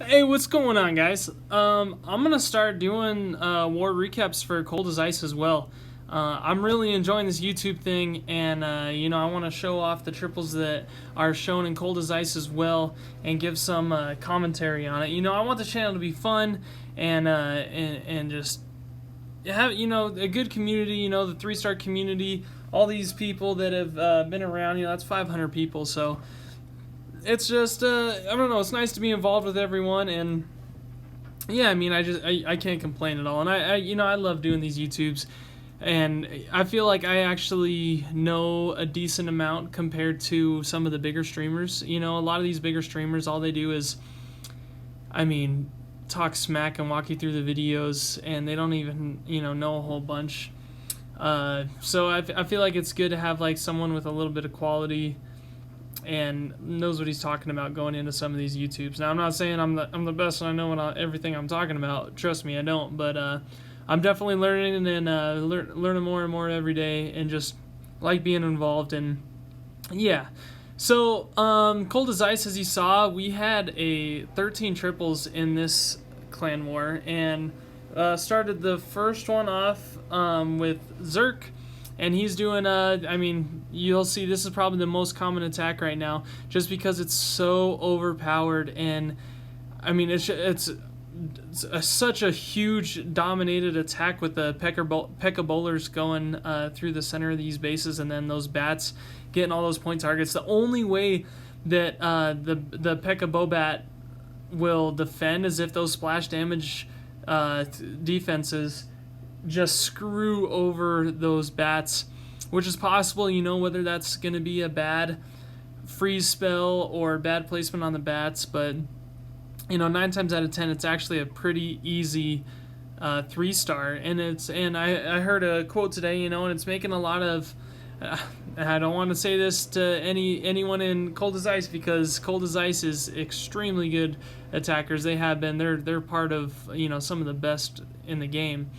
Hey, what's going on, guys? I'm gonna start doing war recaps for ColdAsIce as well. I'm really enjoying this YouTube thing, and I want to show off the triples that are shown in ColdAsIce as well, and give some commentary on it. I want the channel to be fun and just have a good community. The 3-star community, all these people that have been around. That's 500 people, so it's just I don't know. It's nice to be involved with everyone, and yeah, I can't complain at all. And I love doing these YouTubes, and I feel like I actually know a decent amount compared to some of the bigger streamers. A lot of these bigger streamers, all they do is, talk smack and walk you through the videos, and they don't even know a whole bunch. So I feel like it's good to have like someone with a little bit of quality and knows what he's talking about going into some of these YouTubes. Now, I'm not saying I'm the best and I know everything I'm talking about. Trust me, I don't. But I'm definitely learning and learning more and more every day, and just like being involved. And yeah. So ColdAsIce, as you saw, we had 13 triples in this clan war, and started the first one off with Zerk. And he's doing you'll see this is probably the most common attack right now, just because it's so overpowered. And it's such a huge dominated attack with the P.E.K.K.A. bowlers going through the center of these bases, and then those bats getting all those point targets. The only way that the P.E.K.K.A. Bobat will defend is if those splash damage defenses just screw over those bats, which is possible, whether that's going to be a bad freeze spell or bad placement on the bats. But 9 times out of 10 it's actually a pretty easy 3-star. And I heard a quote today, and it's making a lot of I don't want to say this to anyone in ColdAsIce, because ColdAsIce is extremely good attackers. They have been. They're part of some of the best in the game.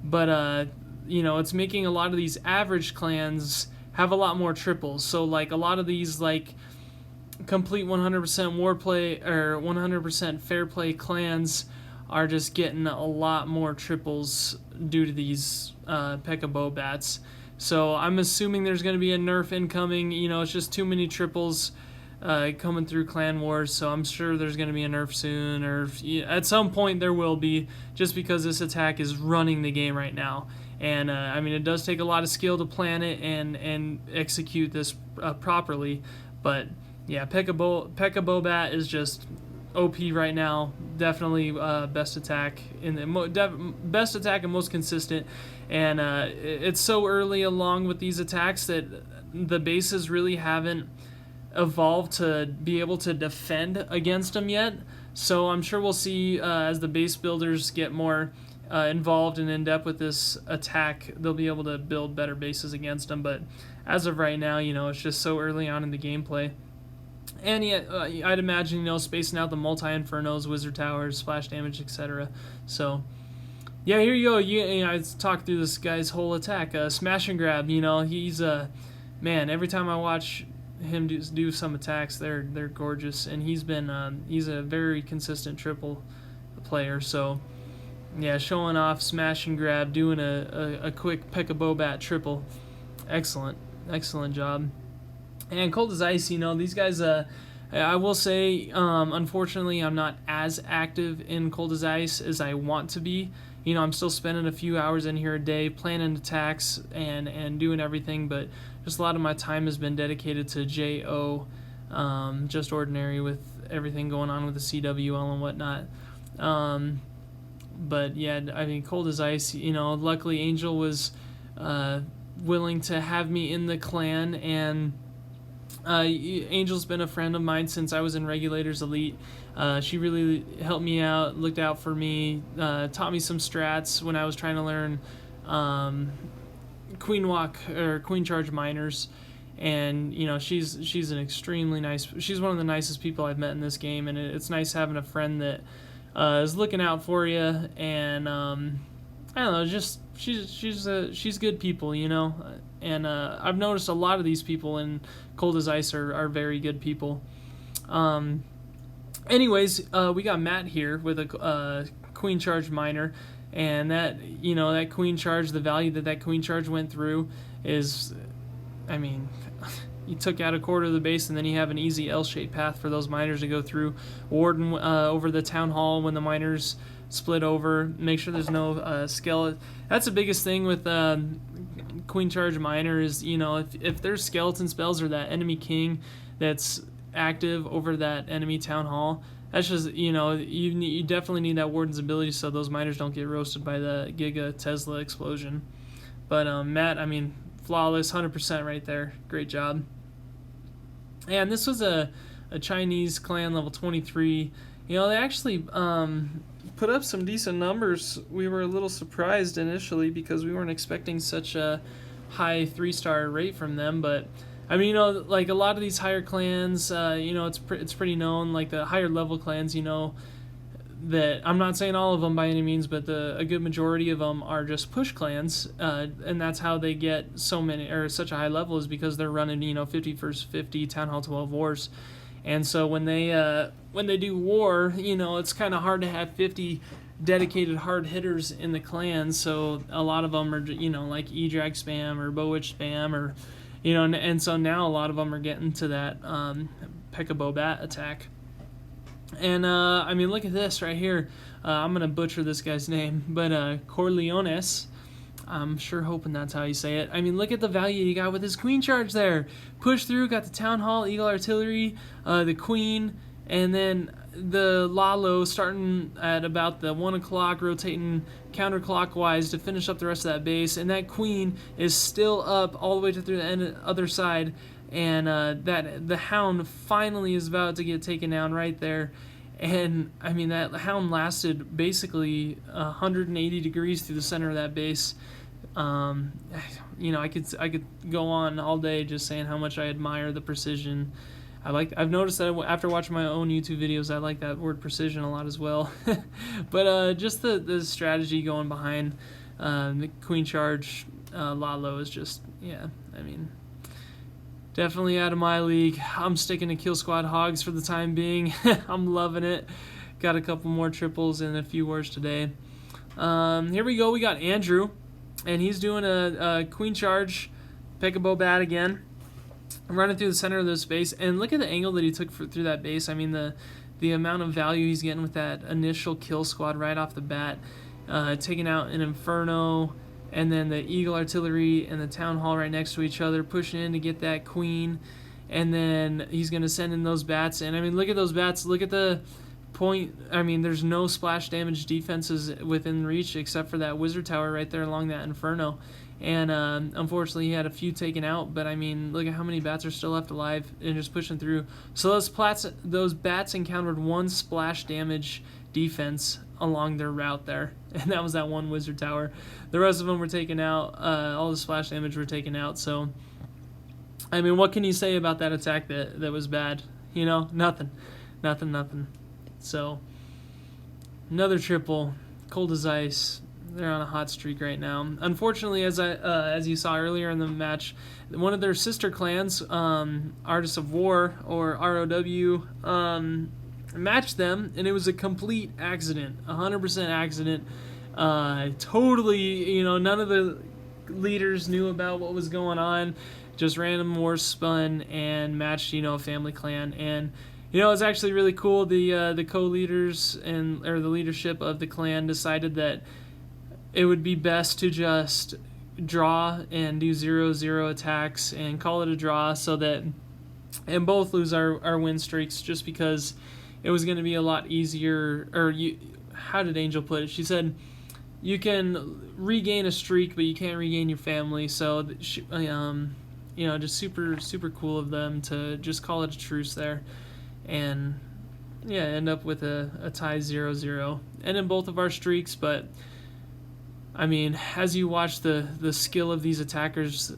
But it's making a lot of these average clans have a lot more triples. So like a lot of these like complete 100% war play or 100% fair play clans are just getting a lot more triples due to these P.E.K.K.A. Bobats. So I'm assuming there's going to be a nerf incoming. It's just too many triples coming through clan wars, so I'm sure there's going to be a nerf soon, or at some point there will be, just because this attack is running the game right now. And it does take a lot of skill to plan it and execute this properly. But yeah, P.E.K.K.A. Bobat is just OP right now. Definitely best attack best attack and most consistent. And it's so early along with these attacks that the bases really haven't evolved to be able to defend against them yet. So I'm sure we'll see as the base builders get more involved and in depth with this attack, they'll be able to build better bases against them. But as of right now, it's just so early on in the gameplay. And yet, I'd imagine, spacing out the multi-infernos, wizard towers, splash damage, etc. So yeah, here you go. I talked through this guy's whole attack. Smash and grab. He's man. Every time I watch him do some attacks, they're gorgeous, and he's a very consistent triple player. So yeah, showing off smash and grab, doing a quick P.E.K.K.A. Bobat triple, excellent job. And ColdAsIce, these guys, I will say, unfortunately, I'm not as active in ColdAsIce as I want to be. I'm still spending a few hours in here a day planning attacks and doing everything, but just a lot of my time has been dedicated to JO, Just Ordinary, with everything going on with the CWL and whatnot. But yeah, ColdAsIce, luckily Angel was willing to have me in the clan, and Angel's been a friend of mine since I was in Regulators Elite. She really helped me out, looked out for me, taught me some strats when I was trying to learn Queen Walk or Queen Charge minors. And she's an extremely nice. She's one of the nicest people I've met in this game, and it's nice having a friend that is looking out for you. And I don't know, just she's good people, And I've noticed a lot of these people in ColdAsIce are very good people. Anyways, we got Matt here with a queen charge miner, and that, that queen charge, the value that queen charge went through is, I mean, you took out a quarter of the base, and then you have an easy L-shaped path for those miners to go through. Warden over the town hall when the miners split over. Make sure there's no skeleton. That's the biggest thing with queen charge miner is, if there's skeleton spells or that enemy king that's active over that enemy town hall, that's just, you definitely need that warden's ability so those miners don't get roasted by the Giga Tesla explosion. But Matt, I mean, flawless, 100% right there. Great job. And this was a Chinese clan, level 23. They actually put up some decent numbers. We were a little surprised initially because we weren't expecting such a high 3-star rate from them. But I mean, like a lot of these higher clans, it's pretty known. Like the higher level clans, that I'm not saying all of them by any means, but a good majority of them are just push clans, and that's how they get so many or such a high level is because they're running 50 versus 50 Town Hall 12 wars, and so when they do war, it's kind of hard to have 50 dedicated hard hitters in the clan. So a lot of them are like E-drag spam or Bowitch spam or and so now a lot of them are getting to that Pekka Bat attack. And I mean, look at this right here. I'm gonna butcher this guy's name, but Corleones. I'm sure hoping that's how you say it. I mean, look at the value you got with his queen charge there. Push through, got the town hall, eagle artillery, the queen, and then the Lalo starting at about the 1 o'clock, rotating counterclockwise to finish up the rest of that base. And that queen is still up all the way to through the other side. And that the hound finally is about to get taken down right there. And I mean, that hound lasted basically 180 degrees through the center of that base. I could go on all day just saying how much I admire the precision. I've noticed that after watching my own YouTube videos, I like that word precision a lot as well. But just the strategy going behind the queen charge Lalo is just, I mean, definitely out of my league. I'm sticking to Kill Squad Hogs for the time being. I'm loving it. Got a couple more triples and a few wars today. Here we go. We got Andrew, and he's doing a queen charge Pekka Bat again. I'm running through the center of this base, and look at the angle that he took through that base. I mean, the amount of value he's getting with that initial kill squad right off the bat, taking out an Inferno, and then the Eagle Artillery and the Town Hall right next to each other, pushing in to get that queen, and then he's going to send in those bats. And I mean, look at those bats. Look at the point. I mean, there's no splash damage defenses within reach except for that Wizard Tower right there along that Inferno. And unfortunately, he had a few taken out, but I mean, look at how many bats are still left alive and just pushing through. So those bats encountered one splash damage defense along their route there, and that was that one Wizard Tower. The rest of them were taken out. All the splash damage were taken out. So, I mean, what can you say about that attack that was bad? Nothing. So, another triple, ColdAsIce. They're on a hot streak right now. Unfortunately, as you saw earlier in the match, one of their sister clans, Artists of War or ROW, matched them, and it was a complete accident, 100% accident. Totally, none of the leaders knew about what was going on. Just random wars spun and matched, a family clan. And it was actually really cool. The co-leaders or the leadership of the clan decided that it would be best to just draw and do 0-0 attacks and call it a draw and both lose our win streaks, just because it was going to be a lot easier. Or how did Angel put it? She said, you can regain a streak, but you can't regain your family. So, just super, super cool of them to just call it a truce there. And, end up with a tie 0-0. And in both of our streaks, but I mean, as you watch the skill of these attackers,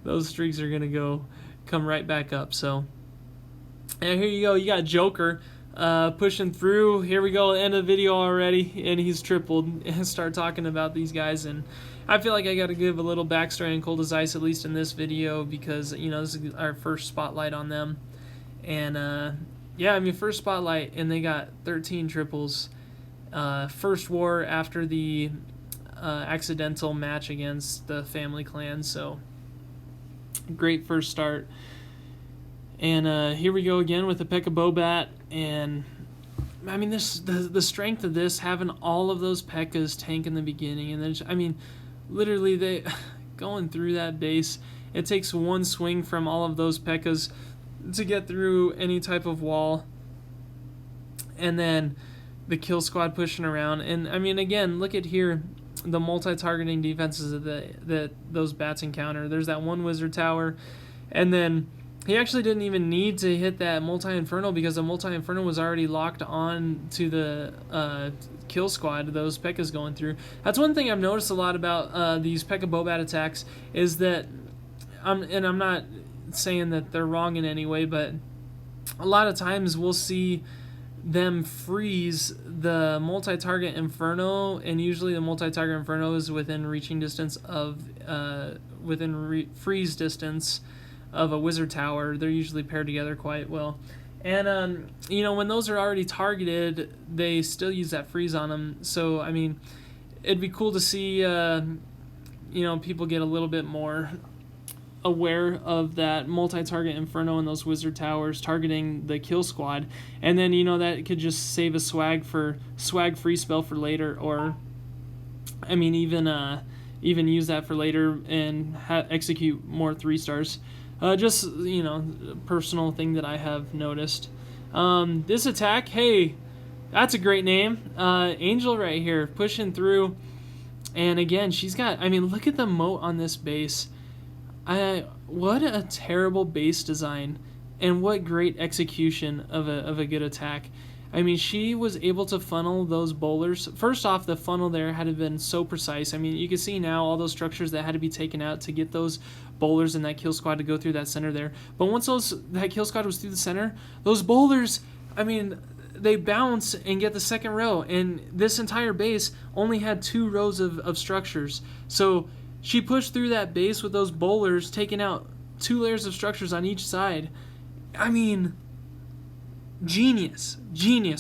those streaks are going to come right back up. So, and here you go. You got Joker pushing through. Here we go, end of the video already, and he's tripled. And start talking about these guys, and I feel like I got to give a little backstory on ColdAsIce, at least in this video, because this is our first spotlight on them. And yeah, I mean, first spotlight, and they got 13 triples. First war after the accidental match against the Family Clan, so great first start. And here we go again with the P.E.K.K.A. Bobat, and I mean, the strength of this, having all of those P.E.K.K.As tank in the beginning, and then I mean, literally they going through that base. It takes one swing from all of those P.E.K.K.As to get through any type of wall, and then the kill squad pushing around. And I mean, again, look at here, the multi-targeting defenses that those bats encounter. There's that one wizard tower, and then he actually didn't even need to hit that multi-inferno because the multi-inferno was already locked on to the kill squad those P.E.K.K.As going through. That's one thing I've noticed a lot about these P.E.K.K.A. Bobat attacks, is that I'm not saying that they're wrong in any way, but a lot of times we'll see them freeze the multi-target inferno, and usually the multi-target inferno is within reaching distance of freeze distance of a wizard tower. They're usually paired together quite well, and you know, when those are already targeted, they still use that freeze on them. So I mean, it'd be cool to see you know, people get a little bit more aware of that multi-target inferno and those wizard towers targeting the kill squad, and then, you know, that could just save a swag free spell for later, or I mean, even use that for later and execute more 3-stars. Just, you know, personal thing that I have noticed. This attack, hey, that's a great name. Angel right here pushing through, and again, she's got, I mean, look at the moat on this base. What a terrible base design, and what great execution of a good attack. I mean, she was able to funnel those bowlers. First off, the funnel there had been so precise. I mean, you can see now all those structures that had to be taken out to get those bowlers and that kill squad to go through that center there. But once that kill squad was through the center, those bowlers, I mean, they bounce and get the second row, and this entire base only had 2 rows of structures. So she pushed through that base with those bowlers, taking out 2 layers of structures on each side. I mean, genius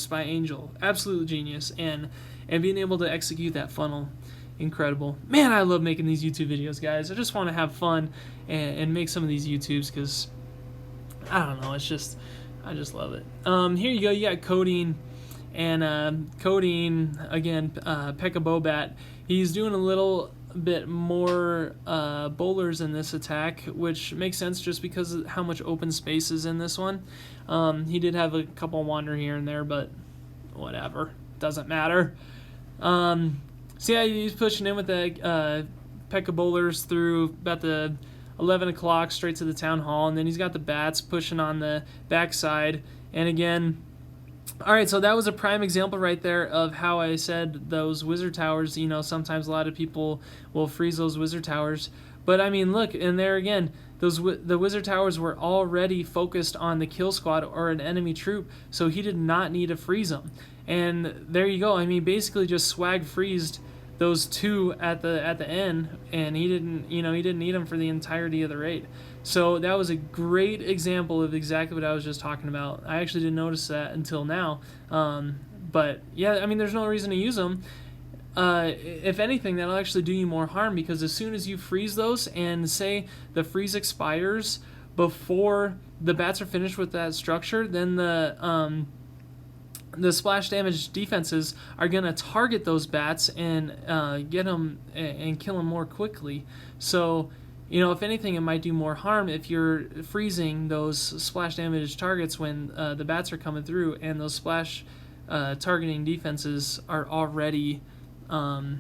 by Angel, absolute genius, and being able to execute that funnel, incredible. Man, I love making these YouTube videos, guys. I just want to have fun and make some of these YouTubes, because I don't know, it's just, I just love it. Here you go, you got Codeine, and Codeine again, P.E.K.K.A. Bobat. He's doing a little bit more bowlers in this attack, which makes sense just because of how much open space is in this one. He did have a couple wander here and there, but whatever, doesn't matter. So yeah, he's pushing in with the P.E.K.K.A. bowlers through about the 11 o'clock straight to the town hall, and then he's got the bats pushing on the backside. And again, alright, so that was a prime example right there of how I said those wizard towers, you know, sometimes a lot of people will freeze those wizard towers. But I mean, look, and there again, the wizard towers were already focused on the kill squad or an enemy troop, so he did not need to freeze them. And there you go. I mean, basically just swag freezed those 2 at the end, and he didn't need them for the entirety of the raid. So that was a great example of exactly what I was just talking about. I actually didn't notice that until now. But yeah, I mean, there's no reason to use them. If anything, that'll actually do you more harm, because as soon as you freeze those, and say the freeze expires before the bats are finished with that structure, then the splash damage defenses are going to target those bats and get them and kill them more quickly. So, you know, if anything, it might do more harm if you're freezing those splash damage targets when the bats are coming through, and those splash targeting defenses are already targeting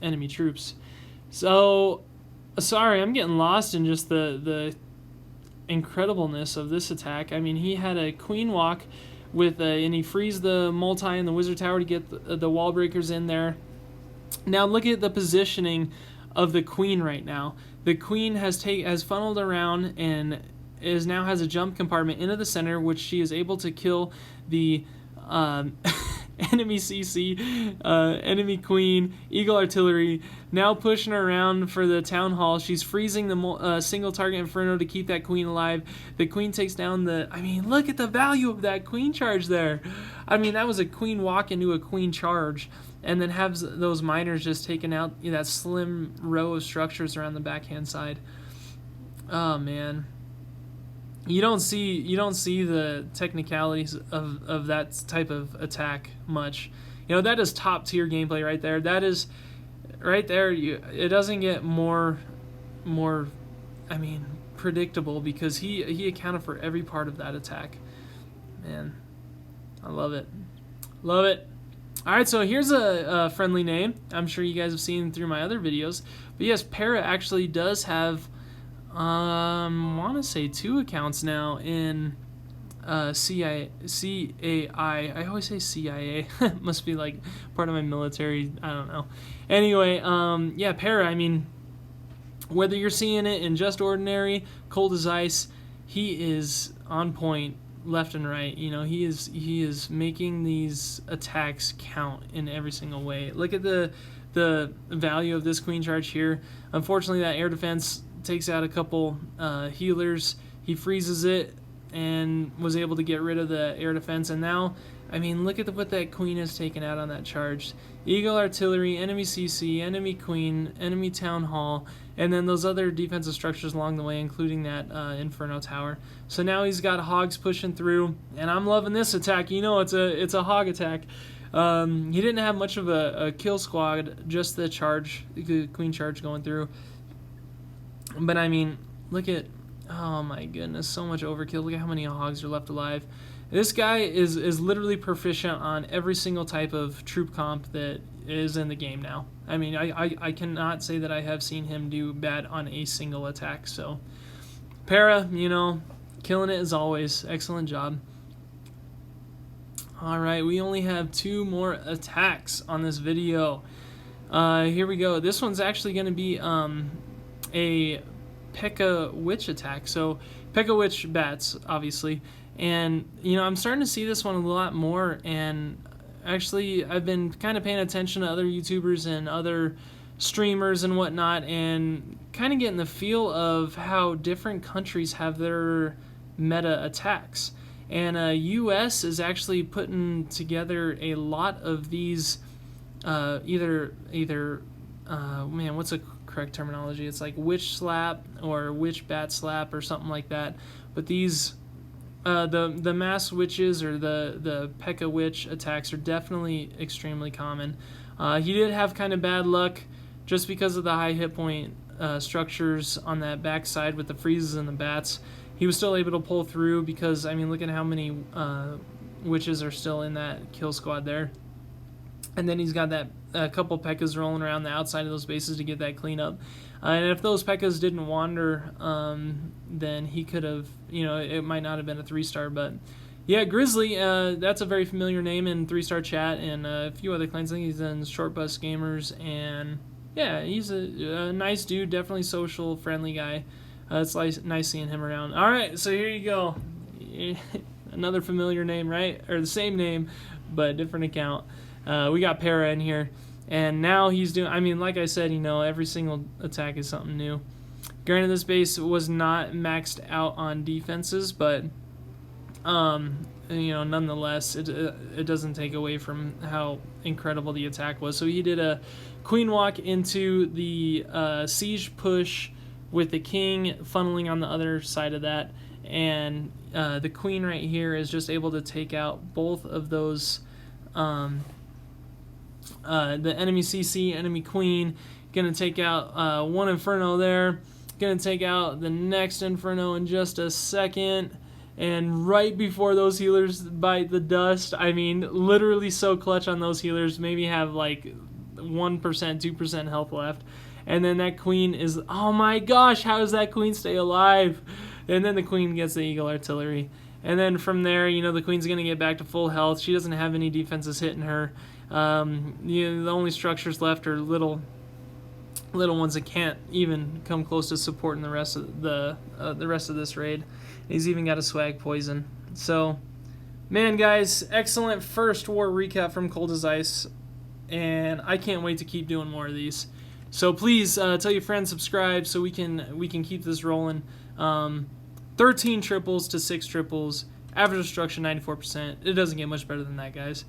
enemy troops. So, sorry, I'm getting lost in just the incredibleness of this attack. I mean, he had a queen walk with and he freezed the multi and the wizard tower to get the wall breakers in there. Now look at the positioning of the queen right now. The queen has funneled around and now has a jump compartment into the center, which she is able to kill the enemy CC, enemy queen, eagle artillery, now pushing her around for the town hall. She's freezing the single target inferno to keep that queen alive. The queen takes down the, I mean, look at the value of that queen charge there. I mean, that was a queen walk into a queen charge, and then have those miners just taking out that slim row of structures around the backhand side. Oh man, you don't see the technicalities of that type of attack much. You know, that is top tier gameplay right there. That is right there. It doesn't get more I mean, predictable, because he accounted for every part of that attack. Man, I love it. Love it. Alright, so here's a friendly name. I'm sure you guys have seen through my other videos. But yes, Para actually does have, I want to say 2 accounts now in CAI. I always say CIA. Must be like part of my military. I don't know. Anyway, yeah, Para, I mean, whether you're seeing it in Just Ordinary, ColdAsIce, he is on point left and right. You know, he is making these attacks count in every single way. Look at the value of this queen charge here. Unfortunately, that air defense takes out a couple healers. He freezes it and was able to get rid of the air defense. And now, I mean, look at what that queen has taken out on that charge. Eagle artillery, enemy CC, enemy queen, enemy town hall, and then those other defensive structures along the way, including that inferno tower. So now he's got hogs pushing through, and I'm loving this attack. You know, it's a hog attack. He didn't have much of a kill squad, just the charge, the queen charge going through. But I mean, look at, oh my goodness, so much overkill. Look at how many hogs are left alive. This guy is literally proficient on every single type of troop comp that is in the game now. I mean, I cannot say that I have seen him do bad on a single attack. So, Para, you know, killing it as always. Excellent job. Alright, we only have 2 more attacks on this video. Here we go. This one's actually going to be a P.E.K.K.A. Witch attack. So, P.E.K.K.A. Witch bats, obviously. And, you know, I'm starting to see this one a lot more, and actually I've been kind of paying attention to other YouTubers and other streamers and whatnot, and kind of getting the feel of how different countries have their meta attacks. And US is actually putting together a lot of these either man, what's the correct terminology? It's like witch slap or witch bat slap or something like that. But these the mass witches or the P.E.K.K.A. witch attacks are definitely extremely common. He did have kind of bad luck just because of the high hit point structures on that backside with the freezes and the bats. He was still able to pull through because, I mean, look at how many witches are still in that kill squad there. And then he's got that couple P.E.K.K.A.s rolling around the outside of those bases to get that cleanup. And if those P.E.K.K.A.s didn't wander, then he could have, you know, it might not have been a 3-star. But yeah, Grizzly, that's a very familiar name in 3-star chat and a few other clans. I think he's in Short Bus Gamers, and yeah, he's a nice dude, definitely social, friendly guy. It's nice seeing him around. All right, so here you go. Another familiar name, right? Or the same name, but different account. We got Para in here. And now he's doing, I mean, like I said, you know, every single attack is something new. Granted, this base was not maxed out on defenses, but, you know, nonetheless, it doesn't take away from how incredible the attack was. So he did a queen walk into the siege push with the king funneling on the other side of that. And the queen right here is just able to take out both of those the enemy CC, enemy queen, gonna take out one inferno there, gonna take out the next inferno in just a second, and right before those healers bite the dust, I mean, literally so clutch on those healers, maybe have like 1%, 2% health left, and then that queen is, oh my gosh, how does that queen stay alive? And then the queen gets the eagle artillery. And then from there, you know, the queen's going to get back to full health. She doesn't have any defenses hitting her. You know, the only structures left are little ones that can't even come close to supporting the rest of this raid. He's even got a swag poison. So, Man, guys, excellent first war recap from ColdAsIce, and I can't wait to keep doing more of these. So please tell your friends, subscribe, so we can keep this rolling. 13 triples to 6 triples, average destruction 94%. It doesn't get much better than that, guys.